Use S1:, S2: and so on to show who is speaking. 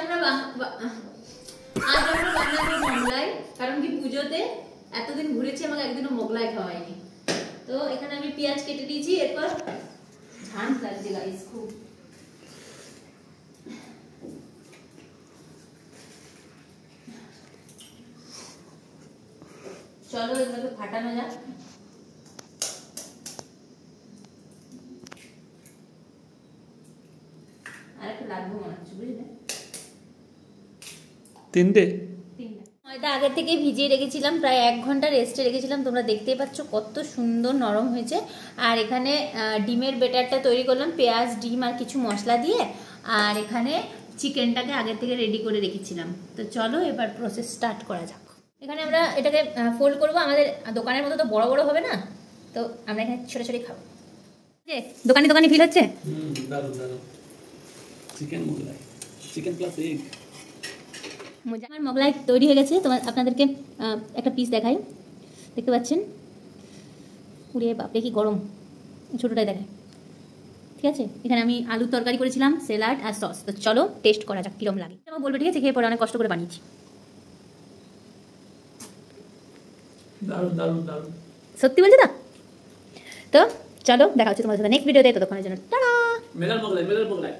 S1: আমরা বানাবো মোগলাই, কারণ কি পুজোতে এতদিন ঘুরেছি আমাকে একদিনও মোগলাই খাওয়ায়নি। তো এখানে আমি পেঁয়াজ কেটে দিয়েছি, এরপর ঝাঁঝ লাগছে গাইস খুব। চলো এগুলোকে ফাটানো যাক। আর একটু লাগবে মনে হচ্ছে, বুঝলে?
S2: তিনটে
S1: ময়দা আগে থেকে ভিজিয়ে রেখেছিলাম, প্রায় 1 ঘন্টা রেস্টে রেখেছিলাম। তোমরা দেখতেই পাচ্ছ কত সুন্দর নরম হয়েছে। আর এখানে ডিমের বেটারটা তৈরি করলাম পেঁয়াজ, ডিম আর কিছু মশলা দিয়ে। আর এখানে চিকেনটাকে আগে থেকে রেডি করে রেখেছিলাম। তো চলো এবার প্রসেস স্টার্ট করা যাক। এখানে আমরা এটাকে ফোল্ড করবো। আমাদের দোকানের মতো তো বড় বড় হবে না, তো আমরা এখানে ছোট ছোট খাবো। দোকানে দোকানে ফিল হচ্ছে।
S2: দারুণ দারুণ। Chicken Mughlai, chicken plus egg.
S1: আমার মোগলাই তৈরি হয়ে গেছে। আপনাদেরকে একটা পিস দেখাই, দেখতে পাচ্ছেন? পুরে বাপরে কি গরম, ছোটোটাই দেখায়। ঠিক আছে, এখানে আমি আলুর তরকারি করেছিলাম, স্যালাড আর সস। তো চলো টেস্ট করা যাক কিরম লাগে। আমার বলবে, ঠিক আছে? খেয়ে পরে, অনেক কষ্ট করে বানিয়েছি।
S2: দারুণ দারুণ দারুণ,
S1: সত্যি বলছি তো। তো চলো দেখা হচ্ছে তোমাদের সাথে নেক্সট ভিডিওতে। ততক্ষণের জন্য টাটা।
S2: মেলার মোগলাই, মেলার মোগলাই।